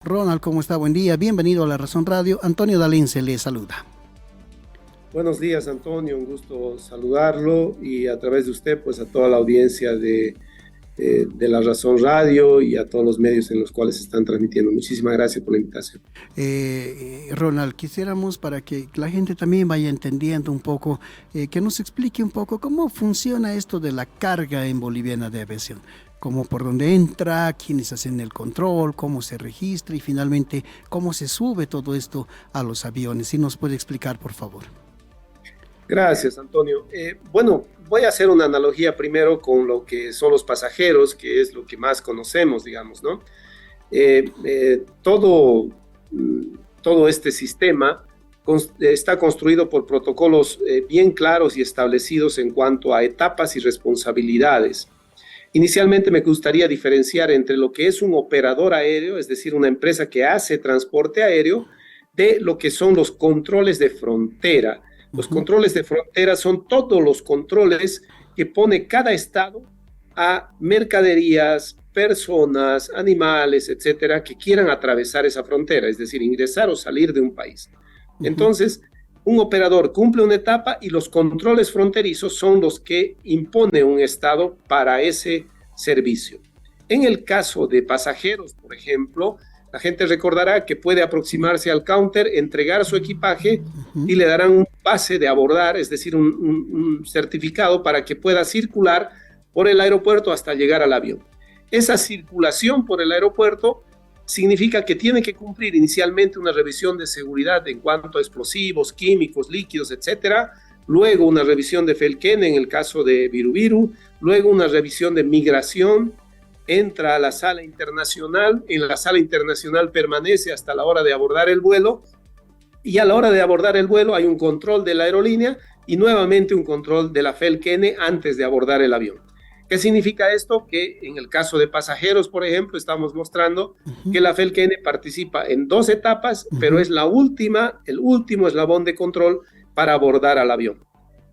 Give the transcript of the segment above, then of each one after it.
Ronald, ¿cómo está? Buen día, bienvenido a La Razón Radio. Antonio Dalince le saluda. Buenos días, Antonio, un gusto saludarlo y a través de usted, pues a toda la audiencia de La Razón Radio y a todos los medios en los cuales se están transmitiendo. Muchísimas gracias por la invitación. Ronald, quisiéramos para que la gente también vaya entendiendo un poco, que nos explique un poco cómo funciona esto de la carga en Boliviana de Aviación. Cómo por dónde entra, quiénes hacen el control, cómo se registra y finalmente cómo se sube todo esto a los aviones. Si nos puede explicar, por favor. Gracias, Antonio. Bueno, voy a hacer una analogía primero con lo que son los pasajeros, que es lo que más conocemos, digamos, ¿no? Todo este sistema está construido por protocolos bien claros y establecidos en cuanto a etapas y responsabilidades. Inicialmente me gustaría diferenciar entre lo que es un operador aéreo, es decir, una empresa que hace transporte aéreo, de lo que son los controles de frontera. Los controles de frontera son todos los controles que pone cada estado a mercaderías, personas, animales, etcétera, que quieran atravesar esa frontera, es decir, ingresar o salir de un país. Entonces, un operador cumple una etapa y los controles fronterizos son los que impone un estado para ese servicio. En el caso de pasajeros, por ejemplo, la gente recordará que puede aproximarse al counter, entregar su equipaje y le darán un pase de abordar, es decir, un certificado para que pueda circular por el aeropuerto hasta llegar al avión. Esa circulación por el aeropuerto significa que tiene que cumplir inicialmente una revisión de seguridad en cuanto a explosivos, químicos, líquidos, etcétera. Luego una revisión de Felken en el caso de Viru, luego una revisión de migración. Entra a la sala internacional, en la sala internacional permanece hasta la hora de abordar el vuelo y a la hora de abordar el vuelo hay un control de la aerolínea y nuevamente un control de la Felken antes de abordar el avión. ¿Qué significa esto? Que en el caso de pasajeros, por ejemplo, estamos mostrando que la Felken participa en 2 etapas, pero es el último eslabón de control para abordar al avión.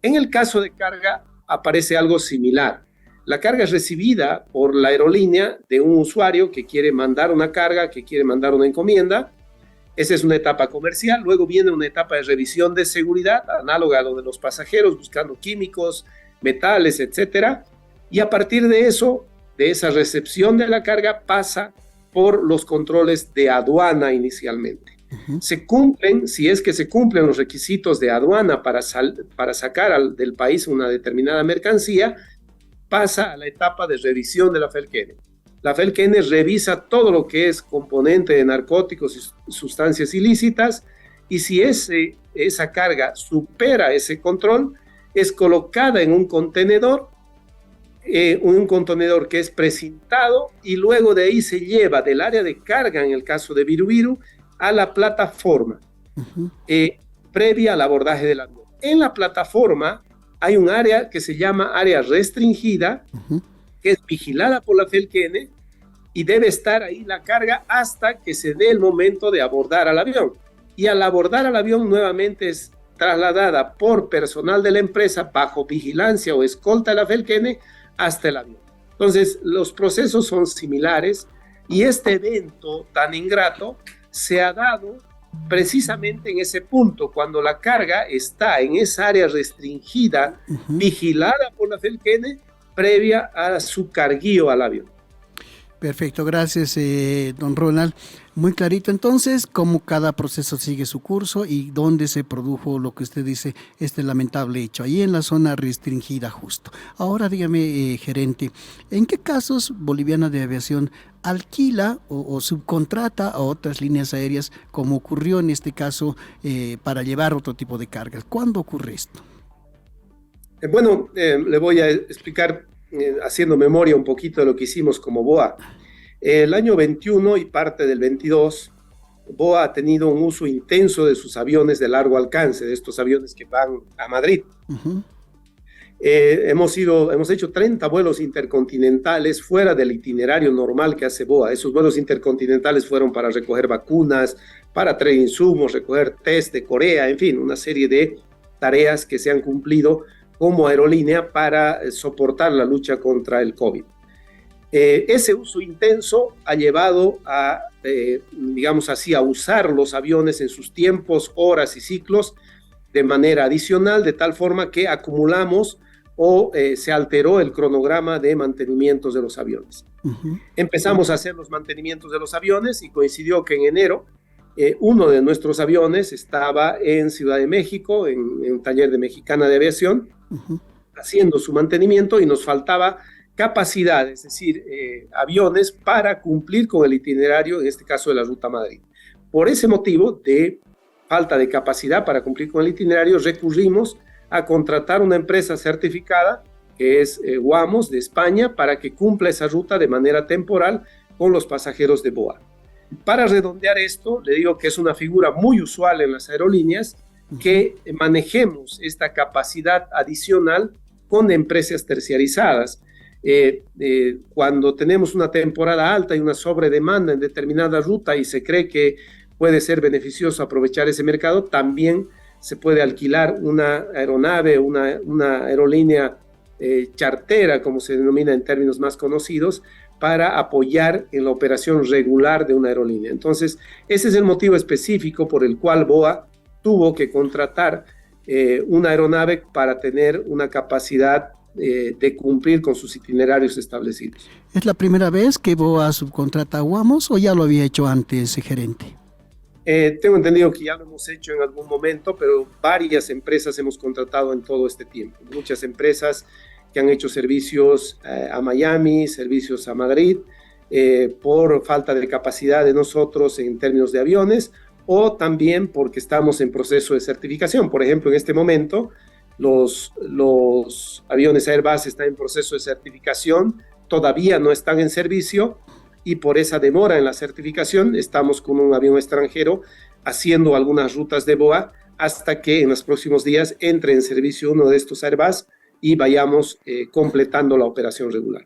En el caso de carga aparece algo similar. La carga es recibida por la aerolínea de un usuario que quiere mandar una carga, que quiere mandar una encomienda. Esa es una etapa comercial. Luego viene una etapa de revisión de seguridad, análoga a lo de los pasajeros, buscando químicos, metales, etcétera. Y a partir de eso, de esa recepción de la carga, pasa por los controles de aduana inicialmente. Se cumplen, si es que se cumplen los requisitos de aduana para sacar del país una determinada mercancía, pasa a la etapa de revisión de la Felken. La Felken revisa todo lo que es componente de narcóticos y sustancias ilícitas y si esa carga supera ese control, es colocada en un contenedor que es precintado y luego de ahí se lleva del área de carga, en el caso de Viru, a la plataforma previa al abordaje del avión. En la plataforma hay un área que se llama área restringida, que es vigilada por la Felken y debe estar ahí la carga hasta que se dé el momento de abordar al avión. Y al abordar al avión nuevamente es trasladada por personal de la empresa bajo vigilancia o escolta de la Felken hasta el avión. Entonces, los procesos son similares y este evento tan ingrato se ha dado precisamente en ese punto, cuando la carga está en esa área restringida, vigilada por la Felken, previa a su carguío al avión. Perfecto, gracias, don Ronald. Muy clarito entonces cómo cada proceso sigue su curso y dónde se produjo lo que usted dice, este lamentable hecho, ahí en la zona restringida justo. Ahora dígame, gerente, ¿en qué casos Boliviana de Aviación alquila o subcontrata a otras líneas aéreas, como ocurrió en este caso, para llevar otro tipo de cargas? ¿Cuándo ocurre esto? Bueno, le voy a explicar haciendo memoria un poquito de lo que hicimos como BOA. El año 21 y parte del 22, BOA ha tenido un uso intenso de sus aviones de largo alcance, de estos aviones que van a Madrid. Hemos hecho 30 vuelos intercontinentales fuera del itinerario normal que hace BOA. Esos vuelos intercontinentales fueron para recoger vacunas, para traer insumos, recoger test de Corea, en fin, una serie de tareas que se han cumplido como aerolínea para soportar la lucha contra el COVID. Ese uso intenso ha llevado a digamos así, a usar los aviones en sus tiempos, horas y ciclos de manera adicional, de tal forma que acumulamos o se alteró el cronograma de mantenimientos de los aviones. Empezamos a hacer los mantenimientos de los aviones y coincidió que en enero uno de nuestros aviones estaba en Ciudad de México, en un taller de Mexicana de Aviación, haciendo su mantenimiento, y nos faltaba capacidad, es decir, aviones para cumplir con el itinerario, en este caso de la Ruta Madrid. Por ese motivo de falta de capacidad para cumplir con el itinerario, recurrimos a contratar una empresa certificada, que es Wamos de España, para que cumpla esa ruta de manera temporal con los pasajeros de BOA. Para redondear esto, le digo que es una figura muy usual en las aerolíneas que manejemos esta capacidad adicional con empresas terciarizadas. Cuando tenemos una temporada alta y una sobredemanda en determinada ruta y se cree que puede ser beneficioso aprovechar ese mercado, también se puede alquilar una aeronave, una aerolínea chartera, como se denomina en términos más conocidos, para apoyar en la operación regular de una aerolínea. Entonces, ese es el motivo específico por el cual BOA tuvo que contratar una aeronave para tener una capacidad de cumplir con sus itinerarios establecidos. ¿Es la primera vez que BOA subcontrata a Wamos o ya lo había hecho antes, gerente? Tengo entendido que ya lo hemos hecho en algún momento, pero varias empresas hemos contratado en todo este tiempo. Muchas empresas que han hecho servicios a Miami, servicios a Madrid, por falta de capacidad de nosotros en términos de aviones, o también porque estamos en proceso de certificación. Por ejemplo, en este momento, los aviones Airbus están en proceso de certificación, todavía no están en servicio, y por esa demora en la certificación estamos con un avión extranjero haciendo algunas rutas de BOA hasta que en los próximos días entre en servicio uno de estos Airbus y vayamos completando la operación regular.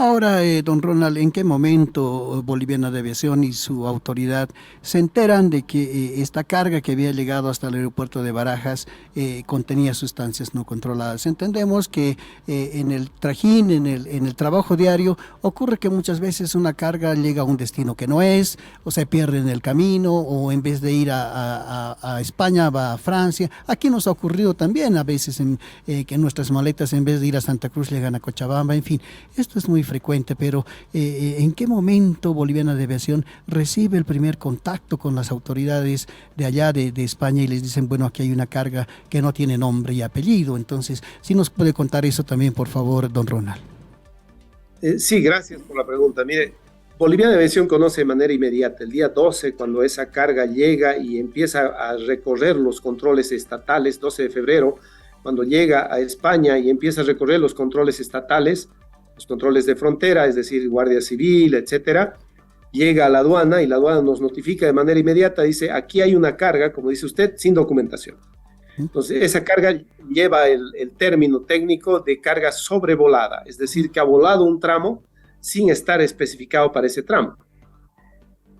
Ahora, don Ronald, ¿en qué momento Boliviana de Aviación y su autoridad se enteran de que esta carga que había llegado hasta el aeropuerto de Barajas contenía sustancias no controladas? Entendemos que en el trajín, en el trabajo diario, ocurre que muchas veces una carga llega a un destino que no es, o se pierde en el camino, o en vez de ir a España va a Francia. Aquí nos ha ocurrido también a veces que nuestras maletas, en vez de ir a Santa Cruz, llegan a Cochabamba. En fin, esto es muy frecuente, pero ¿en qué momento Boliviana de Aviación recibe el primer contacto con las autoridades de allá de España y les dicen, bueno, aquí hay una carga que no tiene nombre y apellido? Entonces, si nos puede contar eso también, por favor, don Ronald. Sí, gracias por la pregunta. Mire, Boliviana de Aviación conoce de manera inmediata. El día 12, cuando esa carga llega y empieza a recorrer los controles estatales, 12 de febrero, cuando llega a España y empieza a recorrer los controles estatales, los controles de frontera, es decir, Guardia Civil, etcétera, llega a la aduana y la aduana nos notifica de manera inmediata, dice, aquí hay una carga, como dice usted, sin documentación. Entonces, esa carga lleva el término técnico de carga sobrevolada, es decir, que ha volado un tramo sin estar especificado para ese tramo.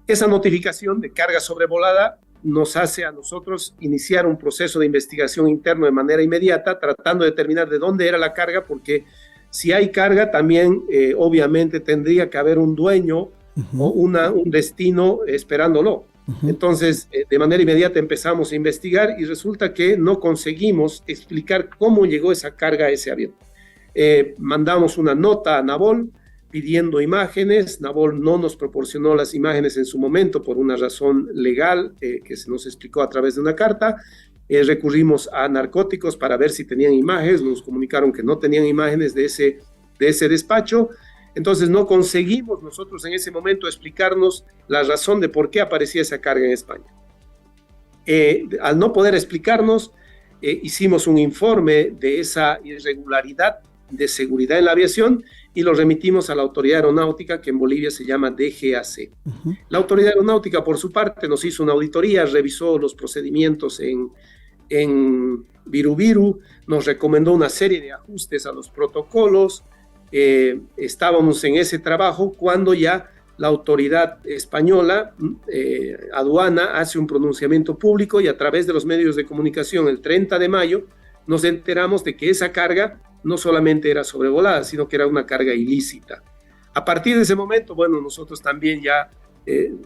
Esa notificación de carga sobrevolada nos hace a nosotros iniciar un proceso de investigación interno de manera inmediata, tratando de determinar de dónde era la carga, porque si hay carga, también obviamente tendría que haber un dueño o un destino esperándolo. Entonces, de manera inmediata empezamos a investigar y resulta que no conseguimos explicar cómo llegó esa carga a ese avión. Mandamos una nota a Navol pidiendo imágenes. Navol no nos proporcionó las imágenes en su momento por una razón legal que se nos explicó a través de una carta. Recurrimos a narcóticos para ver si tenían imágenes, nos comunicaron que no tenían imágenes de ese despacho. Entonces no conseguimos nosotros en ese momento explicarnos la razón de por qué aparecía esa carga en España. Al no poder explicarnos, hicimos un informe de esa irregularidad de seguridad en la aviación y lo remitimos a la Autoridad Aeronáutica, que en Bolivia se llama DGAC. La Autoridad Aeronáutica, por su parte, nos hizo una auditoría, revisó los procedimientos en Viru, nos recomendó una serie de ajustes a los protocolos. Estábamos en ese trabajo cuando ya la autoridad española, aduana, hace un pronunciamiento público y a través de los medios de comunicación el 30 de mayo nos enteramos de que esa carga no solamente era sobrevolada, sino que era una carga ilícita. A partir de ese momento, bueno, nosotros también ya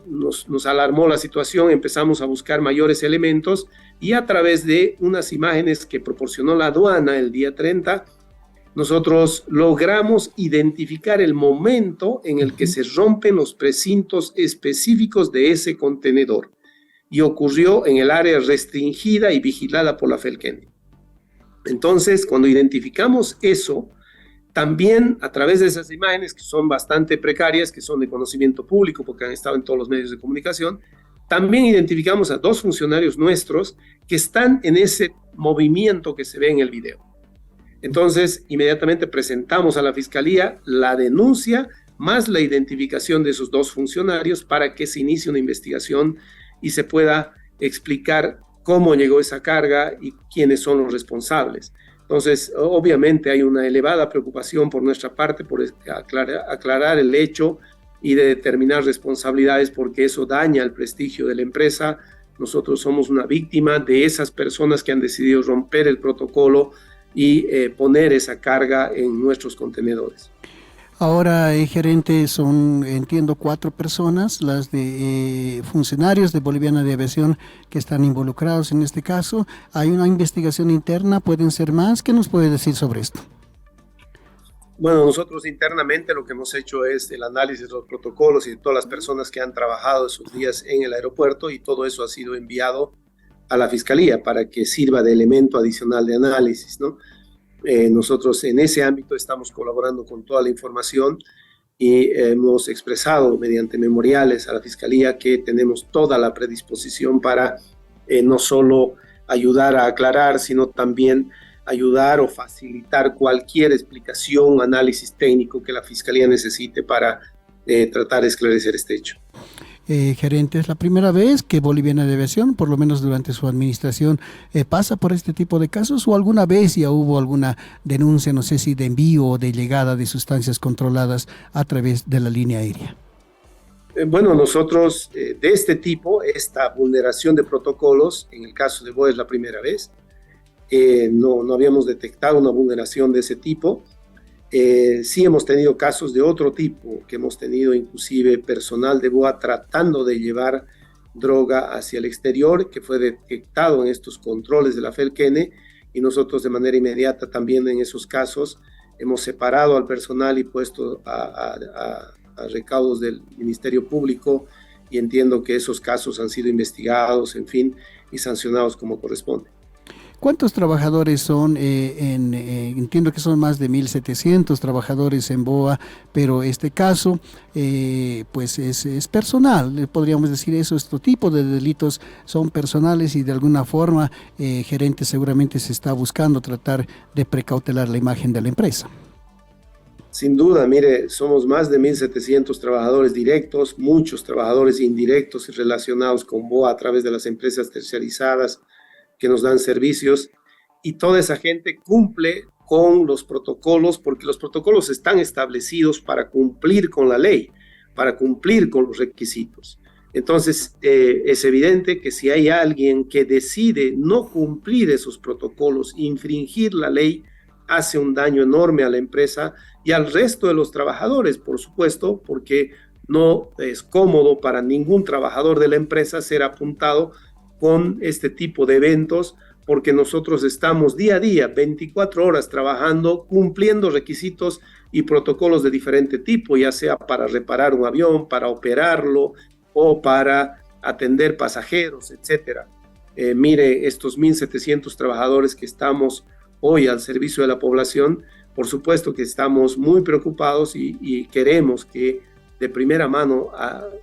nos alarmó la situación, empezamos a buscar mayores elementos y a través de unas imágenes que proporcionó la aduana el día 30, nosotros logramos identificar el momento en el que se rompen los precintos específicos de ese contenedor y ocurrió en el área restringida y vigilada por la Felkeni. Entonces, cuando identificamos eso, también a través de esas imágenes que son bastante precarias, que son de conocimiento público porque han estado en todos los medios de comunicación, también identificamos a 2 funcionarios nuestros que están en ese movimiento que se ve en el video. Entonces, inmediatamente presentamos a la Fiscalía la denuncia más la identificación de esos 2 funcionarios para que se inicie una investigación y se pueda explicar cómo llegó esa carga y quiénes son los responsables. Entonces, obviamente hay una elevada preocupación por nuestra parte por aclarar el hecho y de determinar responsabilidades porque eso daña el prestigio de la empresa. Nosotros somos una víctima de esas personas que han decidido romper el protocolo y poner esa carga en nuestros contenedores. Ahora, gerente, son, entiendo, 4 personas, las de funcionarios de Boliviana de Aviación que están involucrados en este caso. Hay una investigación interna, ¿pueden ser más? ¿Qué nos puede decir sobre esto? Bueno, nosotros internamente lo que hemos hecho es el análisis de los protocolos y de todas las personas que han trabajado esos días en el aeropuerto y todo eso ha sido enviado a la Fiscalía para que sirva de elemento adicional de análisis, ¿no? Nosotros en ese ámbito estamos colaborando con toda la información y hemos expresado mediante memoriales a la Fiscalía que tenemos toda la predisposición para no solo ayudar a aclarar, sino también ayudar o facilitar cualquier explicación, análisis técnico que la Fiscalía necesite para tratar de esclarecer este hecho. Gerente, ¿es la primera vez que Boliviana de Aviación, por lo menos durante su administración, pasa por este tipo de casos o alguna vez ya hubo alguna denuncia, no sé si de envío o de llegada de sustancias controladas a través de la línea aérea? Bueno, nosotros de este tipo, esta vulneración de protocolos, en el caso de BOA es la primera vez, no habíamos detectado una vulneración de ese tipo. Sí hemos tenido casos de otro tipo, que hemos tenido inclusive personal de BOA tratando de llevar droga hacia el exterior, que fue detectado en estos controles de la Felkeni, y nosotros de manera inmediata también en esos casos hemos separado al personal y puesto a recaudos del Ministerio Público, y entiendo que esos casos han sido investigados, en fin, y sancionados como corresponde. ¿Cuántos trabajadores son? Entiendo que son más de 1.700 trabajadores en BOA, pero este caso pues es personal, podríamos decir eso, este tipo de delitos son personales y de alguna forma, gerente, seguramente se está buscando tratar de precautelar la imagen de la empresa. Sin duda, mire, somos más de 1.700 trabajadores directos, muchos trabajadores indirectos y relacionados con BOA a través de las empresas terciarizadas que nos dan servicios, y toda esa gente cumple con los protocolos porque los protocolos están establecidos para cumplir con la ley, para cumplir con los requisitos. Entonces, es evidente que si hay alguien que decide no cumplir esos protocolos, infringir la ley, hace un daño enorme a la empresa y al resto de los trabajadores, por supuesto, porque no es cómodo para ningún trabajador de la empresa ser apuntado con este tipo de eventos, porque nosotros estamos día a día, 24 horas trabajando, cumpliendo requisitos y protocolos de diferente tipo, ya sea para reparar un avión, para operarlo o para atender pasajeros, etc. Mire, estos 1.700 trabajadores que estamos hoy al servicio de la población, por supuesto que estamos muy preocupados y queremos que de primera mano,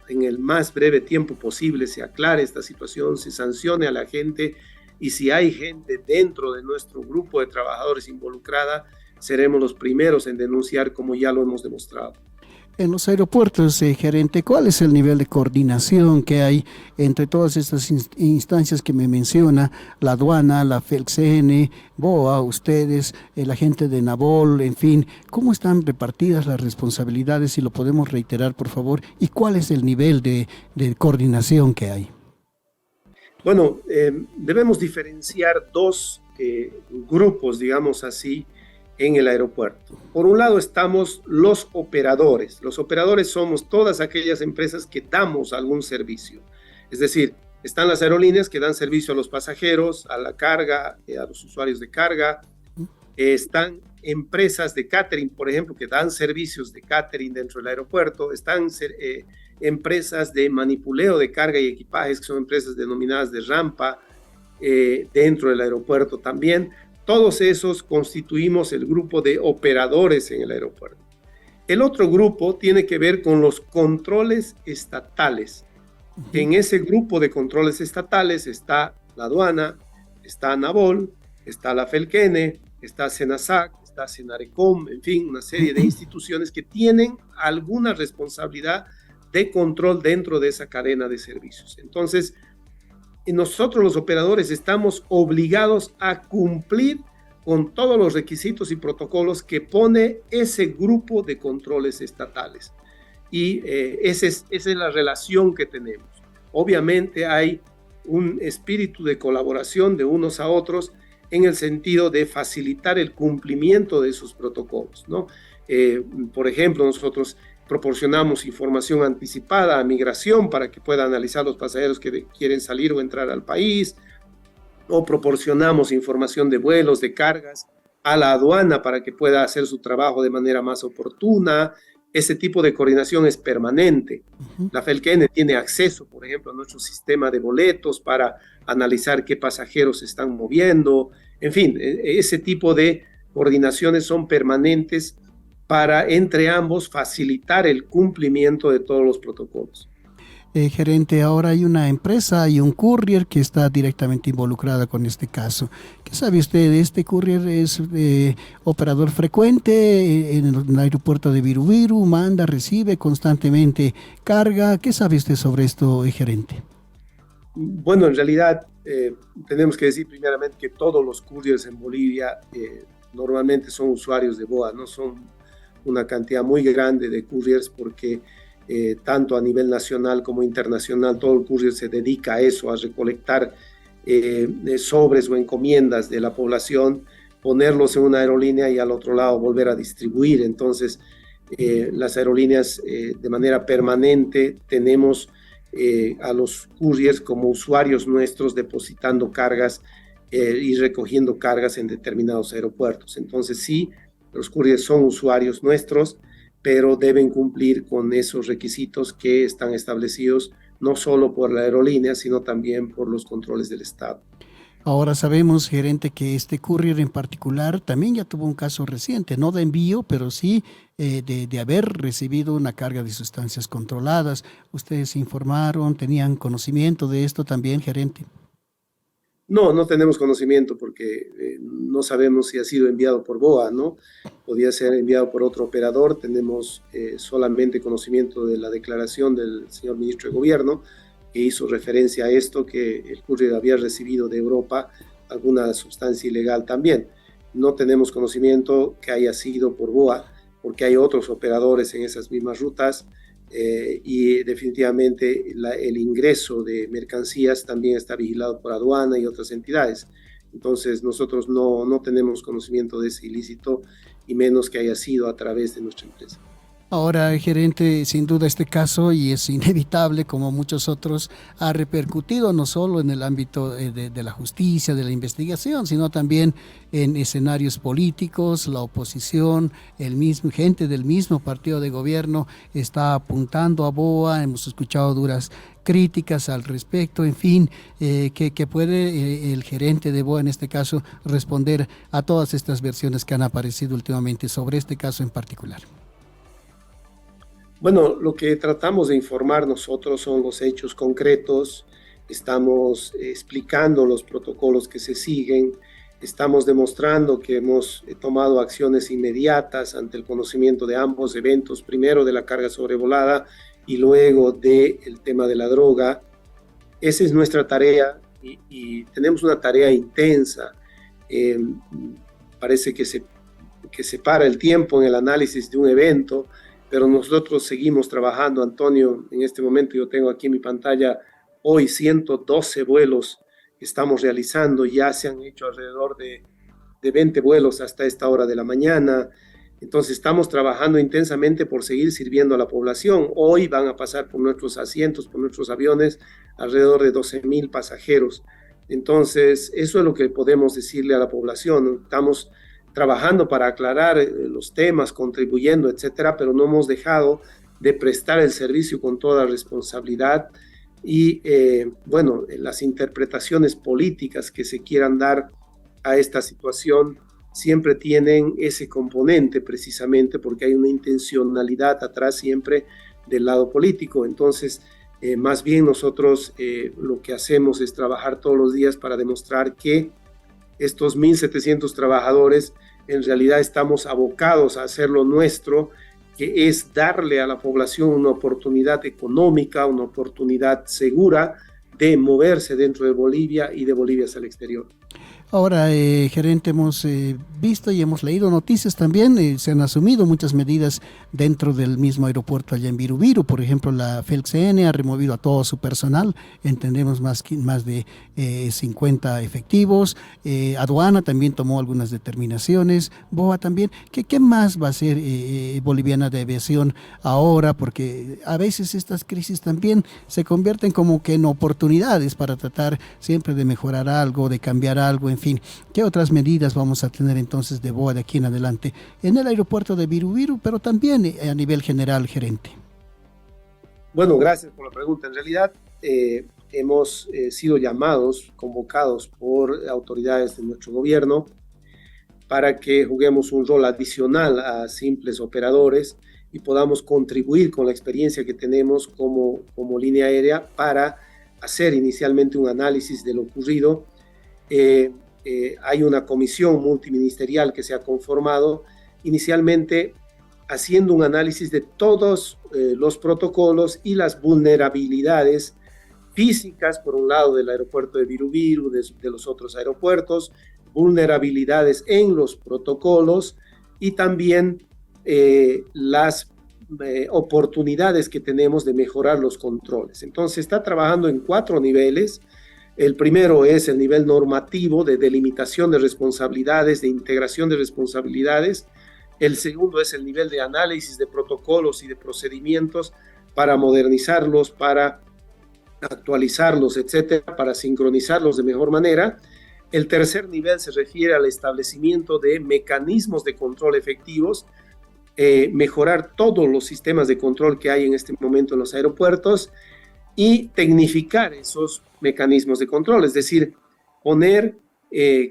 en el más breve tiempo posible, se aclare esta situación, se sancione a la gente, y si hay gente dentro de nuestro grupo de trabajadores involucrada, seremos los primeros en denunciar, como ya lo hemos demostrado. En los aeropuertos, gerente, ¿cuál es el nivel de coordinación que hay entre todas estas instancias que me menciona, la aduana, la Felkeni, BOA, ustedes, la gente de Nabol, en fin? ¿Cómo están repartidas las responsabilidades, si lo podemos reiterar, por favor? ¿Y cuál es el nivel de coordinación que hay? Bueno, debemos diferenciar 2 grupos, digamos así, en el aeropuerto. Por un lado estamos los operadores. Los operadores somos todas aquellas empresas que damos algún servicio. Es decir, están las aerolíneas que dan servicio a los pasajeros, a la carga, a los usuarios de carga. Están empresas de catering, por ejemplo, que dan servicios de catering dentro del aeropuerto. Están empresas de manipuleo de carga y equipajes, que son empresas denominadas de rampa dentro del aeropuerto también. Todos esos constituimos el grupo de operadores en el aeropuerto. El otro grupo tiene que ver con los controles estatales. En ese grupo de controles estatales está la aduana, está ANABOL, está la FELQENE, está SENASAC, está SENARECOM, en fin, una serie de instituciones que tienen alguna responsabilidad de control dentro de esa cadena de servicios. Entonces, nosotros los operadores estamos obligados a cumplir con todos los requisitos y protocolos que pone ese grupo de controles estatales. Y esa es la relación que tenemos. Obviamente hay un espíritu de colaboración de unos a otros en el sentido de facilitar el cumplimiento de esos protocolos, ¿no? Por ejemplo, nosotros proporcionamos información anticipada a migración para que pueda analizar los pasajeros que quieren salir o entrar al país, o proporcionamos información de vuelos, de cargas a la aduana para que pueda hacer su trabajo de manera más oportuna. Ese tipo de coordinación es permanente. La FELQENE tiene acceso, por ejemplo, a nuestro sistema de boletos para analizar qué pasajeros se están moviendo. En fin, ese tipo de coordinaciones son permanentes para entre ambos facilitar el cumplimiento de todos los protocolos. Gerente, ahora hay una empresa y un courier que está directamente involucrada con este caso. ¿Qué sabe usted de este courier? ¿Es operador frecuente en el aeropuerto de Viru? ¿Manda, recibe constantemente carga? ¿Qué sabe usted sobre esto, gerente? Bueno, en realidad tenemos que decir primeramente que todos los couriers en Bolivia normalmente son usuarios de BOA, no son una cantidad muy grande de couriers porque tanto a nivel nacional como internacional, todo el courier se dedica a eso, a recolectar sobres o encomiendas de la población, ponerlos en una aerolínea y al otro lado volver a distribuir. Entonces, las aerolíneas de manera permanente tenemos a los couriers como usuarios nuestros depositando cargas y recogiendo cargas en determinados aeropuertos. Entonces, sí, los couriers son usuarios nuestros, pero deben cumplir con esos requisitos que están establecidos no solo por la aerolínea, sino también por los controles del Estado. Ahora sabemos, gerente, que este courier en particular también ya tuvo un caso reciente, no de envío, pero sí de haber recibido una carga de sustancias controladas. ¿Ustedes informaron, tenían conocimiento de esto también, gerente? No, no tenemos conocimiento porque no sabemos si ha sido enviado por BOA, ¿no? Podía ser enviado por otro operador. Tenemos solamente conocimiento de la declaración del señor ministro de Gobierno, que hizo referencia a esto, que el courier había recibido de Europa alguna sustancia ilegal también. No tenemos conocimiento que haya sido por BOA, porque hay otros operadores en esas mismas rutas y definitivamente el ingreso de mercancías también está vigilado por aduana y otras entidades. Entonces nosotros no tenemos conocimiento de ese ilícito y menos que haya sido a través de nuestra empresa. Ahora, gerente, sin duda este caso, y es inevitable como muchos otros, ha repercutido no solo en el ámbito de la justicia, de la investigación, sino también en escenarios políticos. La oposición, gente del mismo partido de gobierno está apuntando a BOA. Hemos escuchado duras críticas al respecto. En fin, que puede el gerente de BOA en este caso responder a todas estas versiones que han aparecido últimamente sobre este caso en particular. Bueno, lo que tratamos de informar nosotros son los hechos concretos, estamos explicando los protocolos que se siguen, estamos demostrando que hemos tomado acciones inmediatas ante el conocimiento de ambos eventos, primero de la carga sobrevolada y luego del tema de la droga. Esa es nuestra tarea y tenemos una tarea intensa. Parece que se para el tiempo en el análisis de un evento, pero nosotros seguimos trabajando. Antonio, en este momento yo tengo aquí en mi pantalla hoy 112 vuelos que estamos realizando, ya se han hecho alrededor de de 20 vuelos hasta esta hora de la mañana. Entonces estamos trabajando intensamente por seguir sirviendo a la población. Hoy van a pasar por nuestros asientos, por nuestros aviones, alrededor de 12,000 pasajeros. Entonces, eso es lo que podemos decirle a la población. Estamos trabajando para aclarar los temas, contribuyendo, etcétera, pero no hemos dejado de prestar el servicio con toda responsabilidad. Y bueno, las interpretaciones políticas que se quieran dar a esta situación siempre tienen ese componente, precisamente porque hay una intencionalidad atrás siempre del lado político. Entonces, más bien nosotros lo que hacemos es trabajar todos los días para demostrar que estos 1.700 trabajadores en realidad estamos abocados a hacer lo nuestro, que es darle a la población una oportunidad económica, una oportunidad segura de moverse dentro de Bolivia y de Bolivia hacia el exterior. Ahora, gerente, hemos visto y hemos leído noticias también, se han asumido muchas medidas dentro del mismo aeropuerto allá en Viru. Por ejemplo, la FELCN ha removido a todo su personal, entendemos más de 50 efectivos, Aduana también tomó algunas determinaciones, BOA también. ¿Qué más va a hacer Boliviana de Aviación ahora? Porque a veces estas crisis también se convierten como que en oportunidades para tratar siempre de mejorar algo, de cambiar algo, en fin. ¿Qué otras medidas vamos a tener entonces de BOA de aquí en adelante en el aeropuerto de Viru, pero también a nivel general, gerente? Bueno, gracias por la pregunta. En realidad, hemos sido llamados, convocados por autoridades de nuestro gobierno para que juguemos un rol adicional a simples operadores y podamos contribuir con la experiencia que tenemos como línea aérea para hacer inicialmente un análisis de lo ocurrido. Hay una comisión multiministerial que se ha conformado inicialmente haciendo un análisis de todos los protocolos y las vulnerabilidades físicas, por un lado del aeropuerto de Viru, de los otros aeropuertos, vulnerabilidades en los protocolos y también las oportunidades que tenemos de mejorar los controles. Entonces está trabajando en 4 niveles. El primero es el nivel normativo de delimitación de responsabilidades, de integración de responsabilidades. El segundo es el nivel de análisis de protocolos y de procedimientos para modernizarlos, para actualizarlos, etcétera, para sincronizarlos de mejor manera. El tercer nivel se refiere al establecimiento de mecanismos de control efectivos, mejorar todos los sistemas de control que hay en este momento en los aeropuertos y tecnificar esos mecanismos de control, es decir, poner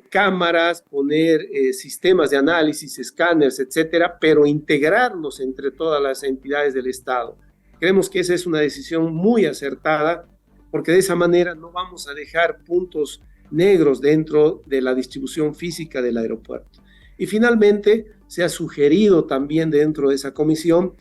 cámaras, poner sistemas de análisis, escáneres, etcétera, pero integrarlos entre todas las entidades del Estado. Creemos que esa es una decisión muy acertada, porque de esa manera no vamos a dejar puntos negros dentro de la distribución física del aeropuerto. Y finalmente, se ha sugerido también dentro de esa comisión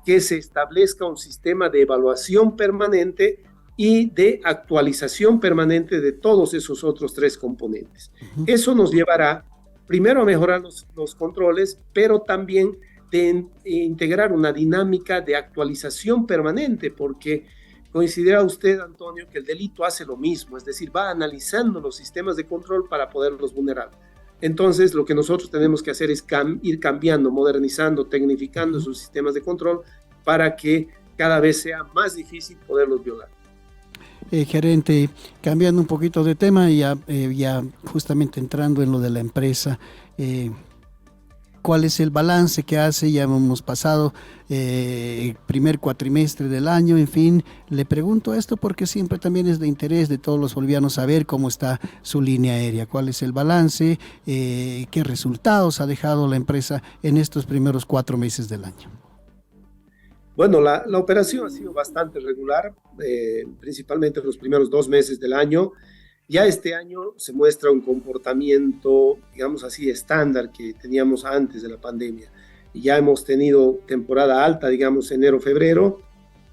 que se establezca un sistema de evaluación permanente y de actualización permanente de todos esos otros 3 componentes. Eso nos llevará primero a mejorar los controles, pero también de integrar una dinámica de actualización permanente, porque coincidirá usted, Antonio, que el delito hace lo mismo, es decir, va analizando los sistemas de control para poderlos vulnerar. Entonces, lo que nosotros tenemos que hacer es ir cambiando, modernizando, tecnificando esos sistemas de control para que cada vez sea más difícil poderlos violar. Gerente, cambiando un poquito de tema, ya justamente entrando en lo de la empresa, ¿cuál es el balance que hace? Ya hemos pasado el primer cuatrimestre del año, en fin, le pregunto esto porque siempre también es de interés de todos los bolivianos saber cómo está su línea aérea, cuál es el balance, qué resultados ha dejado la empresa en estos primeros 4 meses del año. Bueno, la operación ha sido bastante regular, principalmente en los primeros 2 meses del año. Ya este año se muestra un comportamiento, digamos así, estándar que teníamos antes de la pandemia. Y ya hemos tenido temporada alta, digamos, enero, febrero,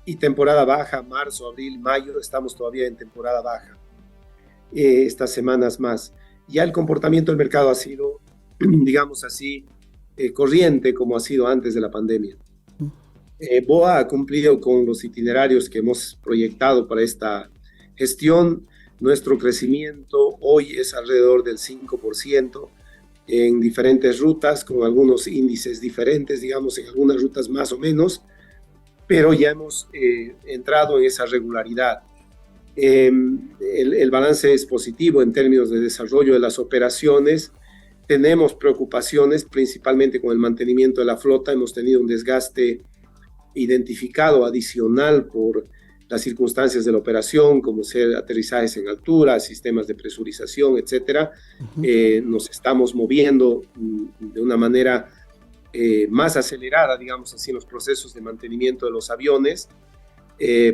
y temporada baja, marzo, abril, mayo. Estamos todavía en temporada baja estas semanas más. Ya el comportamiento del mercado ha sido, digamos así, corriente como ha sido antes de la pandemia. BOA ha cumplido con los itinerarios que hemos proyectado para esta gestión. Nuestro crecimiento hoy es alrededor del 5%, en diferentes rutas, con algunos índices diferentes, digamos, en algunas rutas más o menos, pero ya hemos entrado en esa regularidad. El balance es positivo en términos de desarrollo de las operaciones. Tenemos preocupaciones principalmente con el mantenimiento de la flota. Hemos tenido un desgaste identificado adicional por las circunstancias de la operación, como ser aterrizajes en altura, sistemas de presurización, etcétera. Nos estamos moviendo de una manera más acelerada, digamos así, en los procesos de mantenimiento de los aviones,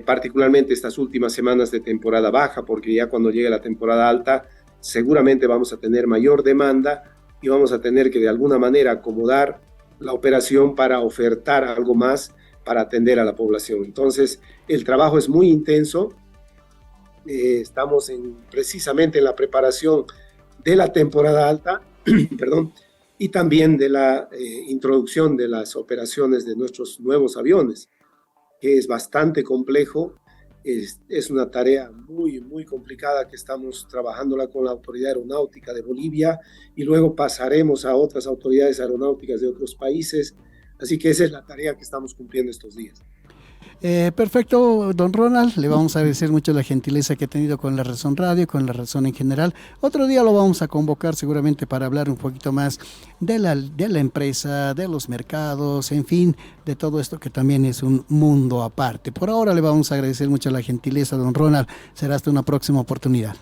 particularmente estas últimas semanas de temporada baja, porque ya cuando llegue la temporada alta, seguramente vamos a tener mayor demanda y vamos a tener que de alguna manera acomodar la operación para ofertar algo más para atender a la población. Entonces, el trabajo es muy intenso. Estamos precisamente en la preparación de la temporada alta, perdón, y también de la introducción de las operaciones de nuestros nuevos aviones, que es bastante complejo. Es una tarea muy, muy complicada que estamos trabajándola con la Autoridad Aeronáutica de Bolivia y luego pasaremos a otras autoridades aeronáuticas de otros países. Así que esa es la tarea que estamos cumpliendo estos días. Perfecto, don Ronald, le vamos a agradecer mucho la gentileza que ha tenido con La Razón Radio, con La Razón en general. Otro día lo vamos a convocar seguramente para hablar un poquito más de la empresa, de los mercados, en fin, de todo esto que también es un mundo aparte. Por ahora le vamos a agradecer mucho la gentileza, don Ronald. Será hasta una próxima oportunidad.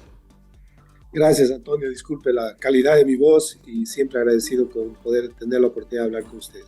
Gracias, Antonio. Disculpe la calidad de mi voz y siempre agradecido con poder tener la oportunidad de hablar con ustedes.